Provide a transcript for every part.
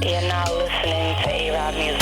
You're now listening to A-Rod Music.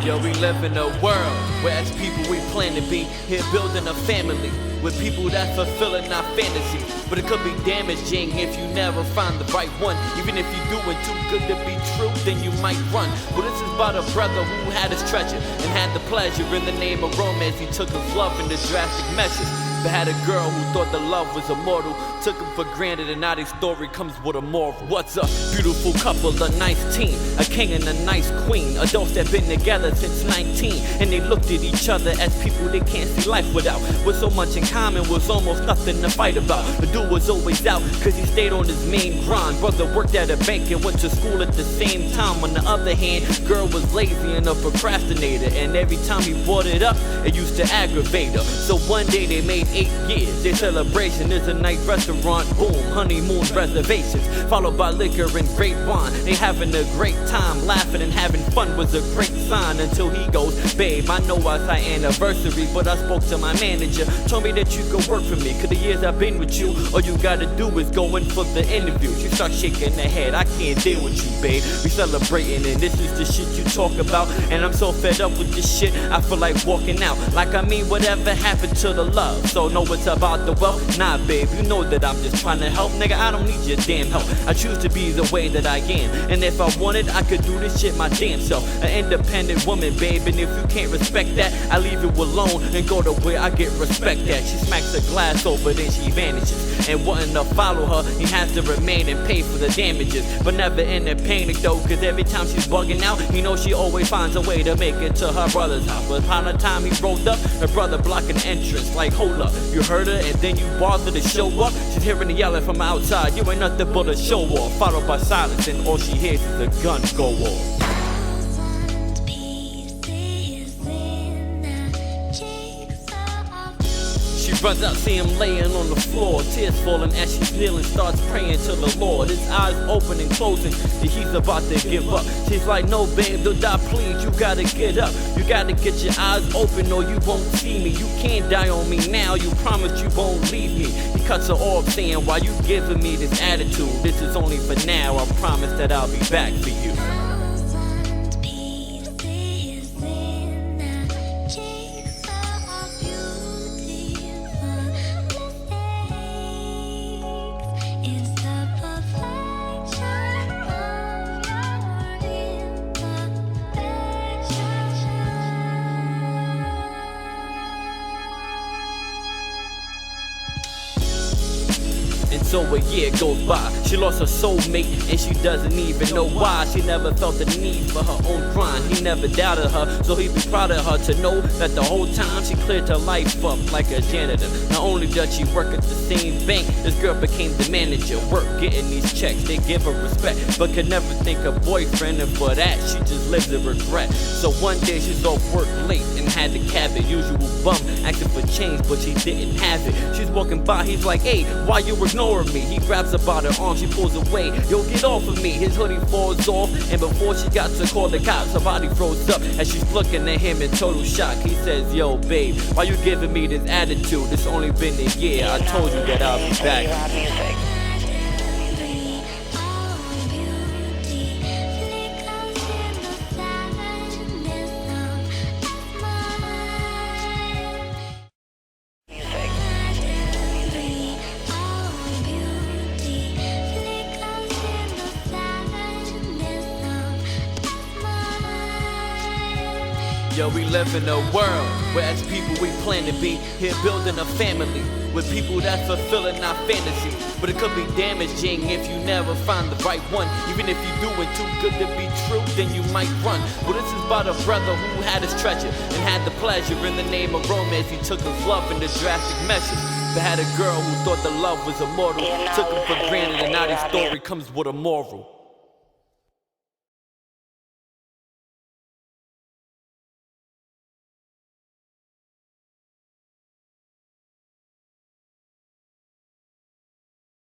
Yo, we live in a world where as people we plan to be, here building a family with people that fulfilling our fantasy. But it could be damaging if you never find the right one. Even if you're doing too good to be true, then you might run. Well, this is about a brother who had his treasure and had the pleasure in the name of romance. He took his love into drastic measures. But had a girl who thought the love was immortal, took him for granted, and now this story comes with a moral. What's a beautiful couple, a nice team, a king and a nice queen, adults that been together since 19, and they looked at each other as people they can't see life without. With so much in common, was almost nothing to fight about. The dude was always out, cause he stayed on his main grind. Brother worked at a bank and went to school at the same time. On the other hand, girl was lazy and a procrastinator, and every time he brought it up, it used to aggravate her. So one day they made 8 years. Their celebration is a nice restaurant, boom, honeymoon reservations, followed by liquor and great wine. They having a great time, laughing and having fun was a great sign, until he goes, babe, I know it's our anniversary, but I spoke to my manager, told me that you could work for me, cause the years I've been with you, all you gotta do is go in for the interview. She starts shaking her head, I can't deal with you, babe, we celebrating and this is the shit you talk about, and I'm so fed up with this shit, I feel like walking out, like I mean whatever happened to the love, so know it's about the wealth, nah babe, you know that I'm just trying to help, nigga, I don't need your damn help, I choose to be the way that I am, and if I wanted, I could do this shit my damn self, an independent woman, babe, and if you can't respect that, I leave you alone and go to where I get respect at. She smacks the glass over, then she vanishes, and wanting to follow her, he has to remain and pay for the damages, but never in a panic though, cause every time she's bugging out, he knows she always finds a way to make it to her brother's house, but by the time he rolled up, her brother blocking the entrance, like hold up, you heard her and then you bother to show up, she's hearing the yelling from outside, you ain't nothing but a show off, followed by silence, and all she hears is the gun go off. She runs out, see him laying on the floor, tears falling as she's kneeling, starts praying to the Lord. His eyes open and closing, and he's about to give up. She's like, no babe, don't die please, you gotta get up. You gotta get your eyes open or you won't see me. You can't die on me now, you promise you won't leave me. He cuts her off saying, why you giving me this attitude? This is only for now, I promise that I'll be back for you. And so a year goes by, she lost her soulmate and she doesn't even know why. She never felt the need for her own grind, he never doubted her, so he'd be proud of her to know that the whole time she cleared her life up like a janitor. Not only does she work at the same bank, this girl became the manager, work getting these checks, they give her respect, but could never think of boyfriend, and for that she just lives in regret. So one day she's off work late and had the cab, the usual bum, asking for change but she didn't have it. She's walking by, he's like, hey, why you ignoring me? He grabs her by the arm, she pulls away, yo get off of me. His hoodie falls off, and before she got to call the cops, her body froze up as she's looking at him in total shock. He says, yo babe, why you giving me this attitude? It's only been a year, I told you that I'll be back. A-Rod Music. Yo, we live in a world where as people we plan to be, here building a family with people that's fulfilling our fantasy. But it could be damaging if you never find the right one. Even if you're doing too good to be true, then you might run. Well, this is about a brother who had his treasure and had the pleasure in the name of romance. He took his love into drastic measures. But had a girl who thought the love was immortal, took him for granted, and now this story comes with a moral.